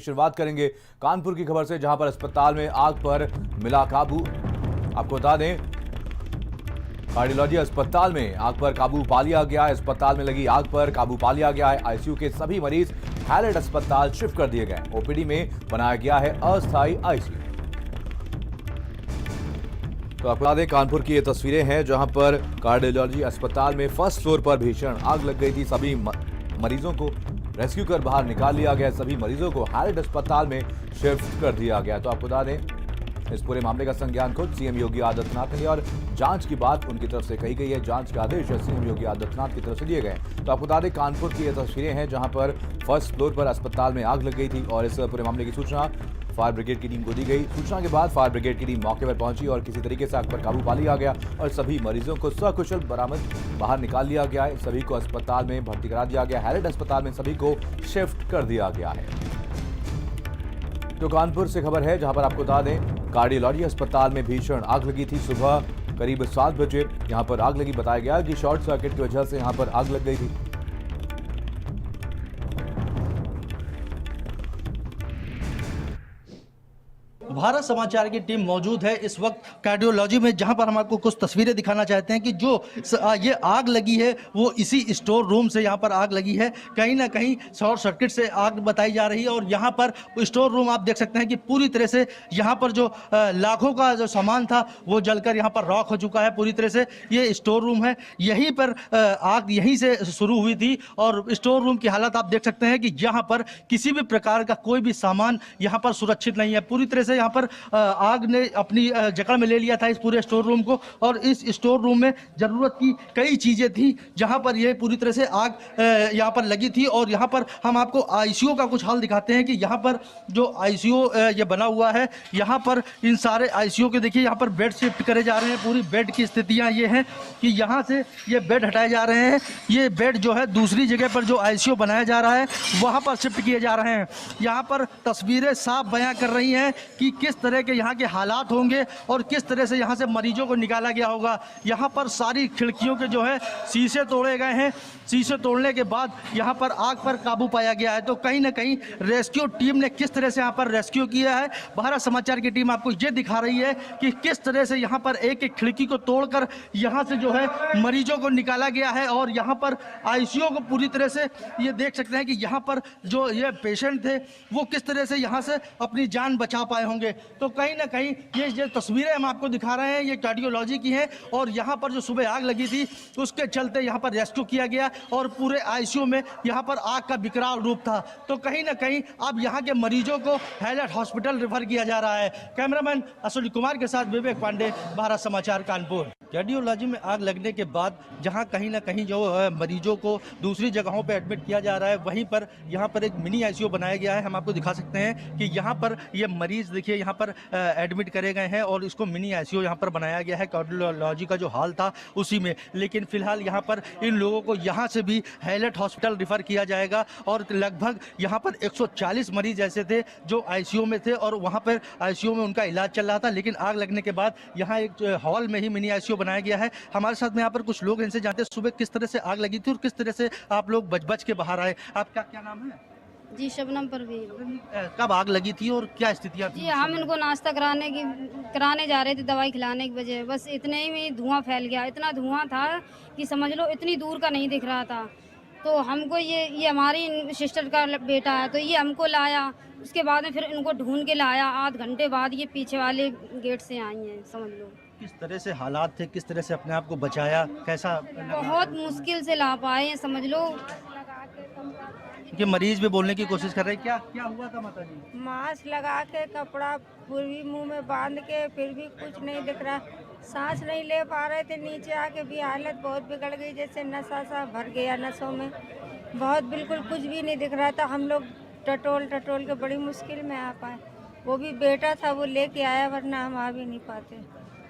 Section बात करेंगे कानपुर की खबर से, जहां पर अस्पताल में आग पर मिला काबू। आपको बता दें, कार्डियोलॉजी अस्पताल में आग पर काबू पा लिया गया है। अस्पताल में लगी आग पर काबू पा लिया गया है। आईसीयू के सभी मरीज हैलेट अस्पताल शिफ्ट कर दिए गए। ओपीडी में बनाया गया है अस्थायी आईसीयू। तो आपको बता दें, कानपुर की ये तस्वीरें हैं जहां पर कार्डियोलॉजी अस्पताल में फर्स्ट फ्लोर पर भीषण आग लग गई थी। सभी मरीजों को रेस्क्यू कर बाहर निकाल लिया गया। सभी मरीजों को हैलेट अस्पताल में शिफ्ट कर दिया गया। तो आपको बता दें, इस पूरे मामले का संज्ञान खुद सीएम योगी आदित्यनाथ ने और जांच की बात उनकी तरफ से कही गई है। जांच के आदेश सीएम योगी आदित्यनाथ की तरफ से दिए गए। तो आपको बता दें, कानपुर की ये तस्वीरें हैं जहां पर फर्स्ट फ्लोर पर अस्पताल में आग लग गई थी और इस पूरे मामले की सूचना फायर ब्रिगेड की टीम को दी गई। सूचना के बाद फायर ब्रिगेड की टीम मौके पर पहुंची और किसी तरीके से आग पर काबू पा लिया गया और सभी मरीजों को सकुशल बरामद बाहर निकाल लिया गया है। सभी को अस्पताल में भर्ती करा दिया गया। हैलेट अस्पताल में सभी को शिफ्ट कर दिया गया है। तो कानपुर से खबर है जहां पर आपको बता दें, कार्डियोलॉजी अस्पताल में भीषण आग लगी थी। सुबह करीब 7 बजे यहां पर आग लगी। बताया गया कि शॉर्ट सर्किट की वजह से यहां पर आग लग गई थी। भारत समाचार की टीम मौजूद है इस वक्त कार्डियोलॉजी में, जहां पर हम आपको कुछ तस्वीरें दिखाना चाहते हैं कि जो ये आग लगी है वो इसी स्टोर रूम से यहां पर आग लगी है। कहीं ना कहीं शॉर्ट सर्किट से आग बताई जा रही है और यहां पर स्टोर रूम आप देख सकते हैं कि पूरी तरह से यहां पर जो लाखों का जो सामान था वो जलकर यहां पर राख हो चुका है पूरी तरह से। ये स्टोर रूम है, यहीं पर आग यहीं से शुरू हुई थी और स्टोर रूम की हालत आप देख सकते हैं कि यहाँ पर किसी भी प्रकार का कोई भी सामान यहाँ पर सुरक्षित नहीं है। पूरी तरह से यहाँ पर आग ने अपनी जकड़ में ले लिया था इस पूरे स्टोर रूम को और इस स्टोर रूम में जरूरत की कई चीजें थी जहां पर ये पूरी तरह से आग यहां पर लगी थी। और यहां पर हम आपको आईसीयू का कुछ हाल दिखाते हैं कि यहां पर जो आईसीयू ये बना हुआ है, यहां पर इन सारे आईसीयू के देखिए यहां पर बेड शिफ्ट करे जा रहे हैं। पूरी बेड की स्थितियां ये हैं कि यहां से ये बेड हटाए जा रहे हैं। ये बेड जो है दूसरी जगह पर जो आईसीयू बनाया जा रहा है वहां पर शिफ्ट किए जा रहे हैं। यहां पर तस्वीरें साफ बयां कर रही हैं कि किस तरह के यहाँ के हालात होंगे और किस तरह से यहाँ से मरीजों को निकाला गया होगा। यहाँ पर सारी खिड़कियों के जो है शीशे तोड़े गए हैं। शीशे तोड़ने के बाद यहाँ पर आग पर काबू पाया गया है। तो कहीं ना कहीं रेस्क्यू टीम ने किस तरह से यहाँ पर रेस्क्यू किया है, भारत समाचार की टीम आपको ये दिखा रही है कि किस तरह से यहाँ पर एक एक खिड़की को तोड़कर यहाँ से जो है मरीजों को निकाला गया है। और यहाँ पर आईसीयू को पूरी तरह से ये देख सकते हैं कि यहाँ पर जो ये पेशेंट थे वो किस तरह से यहाँ से अपनी जान बचा पाए होंगे। तो कहीं ना कहीं ये तस्वीरें हम आपको दिखा रहे हैं ये कार्डियोलॉजी की हैं और यहाँ पर जो सुबह आग लगी थी उसके चलते यहाँ पर रेस्क्यू किया गया और पूरे आईसीयू में यहाँ पर आग का विकराल रूप था। तो कहीं ना कहीं अब यहाँ के मरीजों को हैलेट हॉस्पिटल रेफर किया जा रहा है। कैमरामैन अश्विनी कुमार के साथ विवेक पांडे, भारत समाचार कानपुर। कार्डियोलॉजी में आग लगने के बाद जहां कहीं ना कहीं जो मरीजों को दूसरी जगहों पर एडमिट किया जा रहा है, वहीं पर यहाँ पर एक मिनी आईसीयू बनाया गया है। हम आपको दिखा सकते हैं कि यहाँ पर ये मरीज देखिए यहाँ पर एडमिट करे गए हैं और इसको मिनी आईसीयू यहाँ पर बनाया गया है। कार्डियोलॉजी का जो हाल था उसी में, लेकिन फिलहाल यहाँ पर इन लोगों को यहाँ से भी हैलेट हॉस्पिटल रिफर किया जाएगा। और लगभग यहाँ पर 140 मरीज ऐसे थे जो आईसीयू में थे और वहाँ पर आईसीयू में उनका इलाज चल रहा था, लेकिन आग लगने के बाद यहाँ एक हॉल में ही मिनी आईसीयू बनाया गया है। हमारे साथ में यहाँ पर कुछ लोग इनसे जानते हैं सुबह किस तरह से आग लगी थी और किस तरह से आप लोग बच के बाहर आए। आपका क्या नाम है? जी शबनम परवीन। कब आग लगी थी और क्या स्थितियाँ थी? जी हम इनको नाश्ता कराने जा रहे थे, दवाई खिलाने की वजह, बस इतने ही में धुआं फैल गया। इतना धुआं था कि समझ लो इतनी दूर का नहीं दिख रहा था। तो हमको ये हमारी सिस्टर का बेटा है तो ये हमको लाया, उसके बाद में फिर इनको ढूंढ के लाया। आध घंटे बाद ये पीछे वाले गेट से आई हैं। समझ लो किस तरह से हालात थे, किस तरह से अपने आप को बचाया, कैसा? बहुत मुश्किल से ला पाए हैं। समझ लो कि मरीज भी बोलने की कोशिश कर रहे हैं। क्या क्या हुआ था माता जी? मास्क लगा के कपड़ा पूरी मुंह में बांध के फिर भी कुछ नहीं दिख रहा, सांस नहीं ले पा रहे थे। नीचे आके भी हालत बहुत बिगड़ गई, जैसे नशा सा भर गया नसों में, बहुत बिल्कुल कुछ भी नहीं दिख रहा था। हम लोग टटोल के बड़ी मुश्किल में आ पाए। वो भी बेटा था वो लेके आया, वरना हम आ भी नहीं पाते।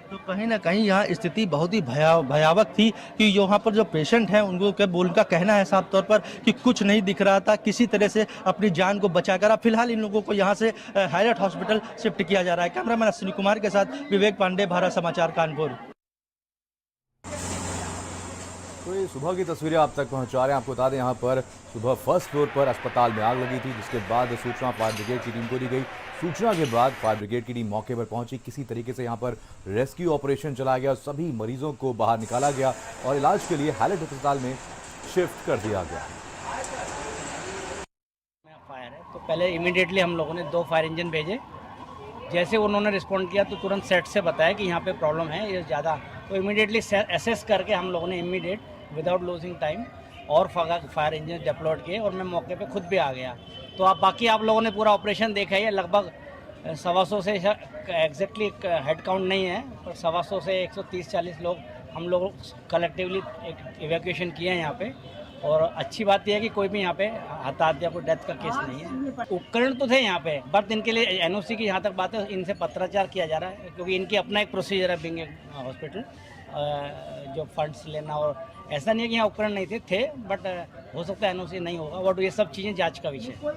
तो कहीं ना कहीं यहाँ स्थिति बहुत ही भयावह थी कि यहाँ पर जो पेशेंट हैं उनका कहना है साफ तौर पर कि कुछ नहीं दिख रहा था, किसी तरह से अपनी जान को बचाकर अब फिलहाल इन लोगों को यहाँ से हैलेट हॉस्पिटल शिफ्ट किया जा रहा है। कैमरामैन अश्विनी कुमार के साथ विवेक पांडे, भारत समाचार कानपुर। तो ये सुबह की तस्वीरें आप तक पहुंचा रहे हैं। आपको बता दें यहाँ पर सुबह फर्स्ट फ्लोर पर अस्पताल में आग लगी थी, जिसके बाद सूचना फायर ब्रिगेड की टीम को दी गई। सूचना के बाद फायर ब्रिगेड की टीम मौके पर पहुंची। किसी तरीके से यहाँ पर रेस्क्यू ऑपरेशन चलाया गया, सभी मरीजों को बाहर निकाला गया और इलाज के लिए हाईलाइट अस्पताल में शिफ्ट कर दिया गया। फायर है तो पहले इमीडिएटली हम लोगों ने 2 फायर इंजन भेजे। जैसे उन्होंने रिस्पॉन्ड किया तो तुरंत सेट से बताया कि यहाँ पे प्रॉब्लम है ये ज़्यादा, तो इमीडिएटली एसेस करके हम लोगों ने इमीडिएट विदाउट लूजिंग टाइम और फायर इंजन डिप्लॉयड किए और मैं मौके पे खुद भी आ गया। तो बाकी आप लोगों ने पूरा ऑपरेशन देखा है। लगभग 125 से एग्जैक्टली हेड काउंट नहीं है, पर 125 से 130-140 लोग हम लोग कलेक्टिवली एक इवैक्यूएशन किए हैं यहाँ पे। और अच्छी बात यह है कि कोई भी यहाँ पे हताहत या कोई डेथ का केस नहीं है। उपकरण तो थे यहाँ पे, बट इनके लिए एनओसी की जहाँ तक बात है इनसे पत्राचार किया जा रहा है, क्योंकि इनकी अपना एक प्रोसीजर है बिंग हॉस्पिटल जो फंड्स लेना। और ऐसा नहीं है कि यहाँ उपकरण नहीं थे, बट हो सकता है एनओसी नहीं होगा। बट ये सब चीज़ें जांच का विषय है।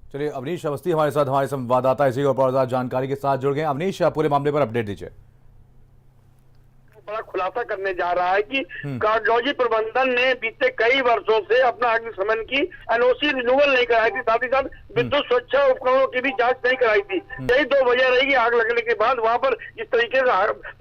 चलिए, अवनीश अवस्थी हमारे साथ, हमारे संवाददाता इसी और जानकारी के साथ जुड़ गए। अवनीश, पूरे मामले पर अपडेट दीजिए। बड़ा खुलासा करने जा रहा है कि कार्डियोलॉजी प्रबंधन ने बीते कई वर्षों से अपना अग्निशमन की एनओसी रिन्यूअल नहीं कराई थी, साथ ही साथ विद्युत सुरक्षा उपकरणों की भी जांच नहीं कराई थी। यही 2 वजह रही कि आग लगने के बाद वहां पर इस तरीके से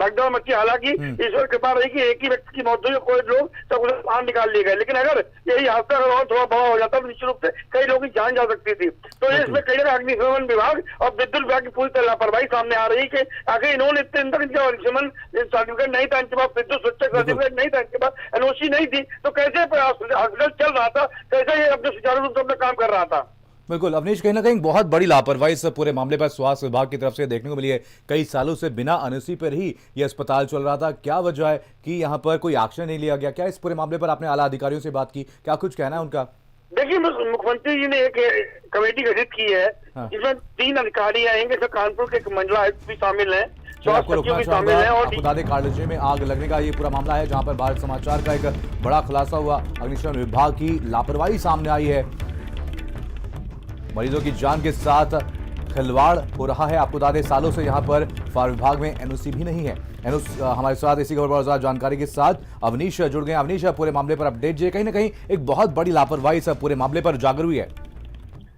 भगदड़ मची। हालांकि ईश्वर कृपा रही कि एक ही व्यक्ति की मौत हुई, कोई लोग सब उसे बाहर निकाल लिए गए। लेकिन अगर यही हादसा अगर और थोड़ा बड़ा हो जाता तो निश्चित रूप से कई लोगों की जान जा सकती थी। तो इसमें कई जगह अग्निशमन विभाग और विद्युत विभाग की पूरी तरह लापरवाही सामने आ रही है कि आखिर इन्होंने इतने दिन तक इनका अग्निशमन सर्टिफिकेट नहीं था, इनके पास विद्युत सुरक्षा सर्टिफिकेट नहीं था, इनके पास एनओसी नहीं थी, तो कैसे हॉस्पिटल चल रहा था, कैसे ये अपने सुचारू रूप से अपना काम कर रहा था। बिल्कुल अवनीश, कहीं ना कहीं बहुत बड़ी लापरवाही इस पूरे मामले पर स्वास्थ्य विभाग की तरफ से देखने को मिली है। कई सालों से बिना एनओसी पर ही ये अस्पताल चल रहा था। क्या वजह है कि यहाँ पर कोई एक्शन नहीं लिया गया? क्या इस पूरे मामले पर आपने आला अधिकारियों से बात की? क्या कुछ कहना है उनका? देखिए, मुख्यमंत्री जी ने एक कमेटी गठित की है, जिसमें 3 अधिकारी आएंगे, इसमें कानपुर के एक मंडला आयुक्त भी शामिल है, आपको रोकना चाहूंगा। आपको बता दें, कार्डियोलॉजी में आग लगने का ये पूरा मामला है, जहां पर भारत समाचार का एक बड़ा खुलासा हुआ। अग्निशमन विभाग की लापरवाही सामने आई है, मरीजों की जान के साथ खिलवाड़ हो रहा है। आपको बता दें, सालों से यहाँ पर फायर विभाग में एनओसी भी नहीं है। हमारे साथ इसी खबर जानकारी के साथ अवनीश जुड़ गए। अवनीश, पूरे मामले पर अपडेट जी। कहीं ना कहीं एक बहुत बड़ी लापरवाही सब पूरे मामले पर उजागर हुई है।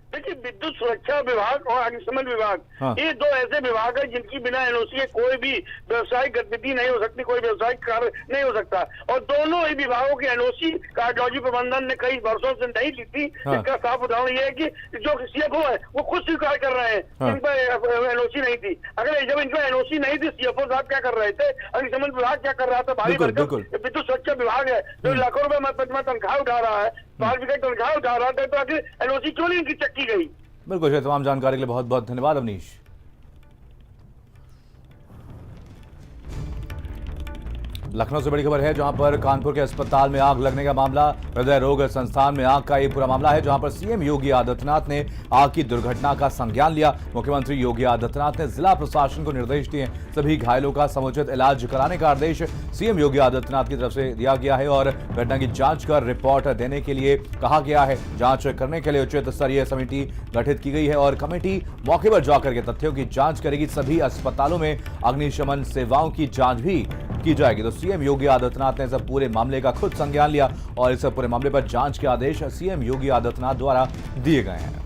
देखिए, विद्युत सुरक्षा विभाग और अग्निशमन विभाग, ये 2 ऐसे विभाग है जिनकी बिना एनओसी के कोई भी व्यवसायिक गतिविधि नहीं हो सकती, कोई व्यवसायिक कार्य नहीं हो सकता। और दोनों ही विभागों की एनओसी कार्डियोलॉजी प्रबंधन ने कई वर्षों से नहीं ली थी। इसका साफ उदाहरण ये है कि जो सीएफओ है वो खुद स्वीकार कर रहे हैं कि इन पर एनओसी नहीं थी। अगर जब इनका एनओसी नहीं थी, सीएफओ साहब क्या कर रहे थे, अग्निशमन विभाग क्या कर रहा था? भारी भरकम विद्युत सुरक्षा विभाग है जो लाखों रुपए तनख्वाह उठा रहा है, फायर ब्रिगेड तनख्वाह उठा रहा था, तो आखिर एनओसी क्यों नहीं इनकी चेक की गई? बिल्कुल, तमाम जानकारी के लिए बहुत बहुत धन्यवाद अवनीश। लखनऊ से बड़ी खबर है, जहां पर कानपुर के अस्पताल में आग लगने का मामला। हृदय रोग संस्थान में आग का ये पूरा मामला है, जहां पर सीएम योगी आदित्यनाथ ने आग की दुर्घटना का संज्ञान लिया। मुख्यमंत्री योगी आदित्यनाथ ने जिला प्रशासन को निर्देश दिए, सभी घायलों का समुचित इलाज कराने का आदेश सीएम योगी आदित्यनाथ की तरफ से दिया गया है और घटना की जांच कर रिपोर्ट देने के लिए कहा गया है। जांच करने के लिए उच्च स्तरीय समिति गठित की गई है और कमेटी मौके पर जाकर के तथ्यों की जांच करेगी। सभी अस्पतालों में अग्निशमन सेवाओं की जांच भी की जाएगी। तो सीएम योगी आदित्यनाथ ने इस पूरे मामले का खुद संज्ञान लिया और इस पूरे मामले पर जांच के आदेश सीएम योगी आदित्यनाथ द्वारा दिए गए हैं।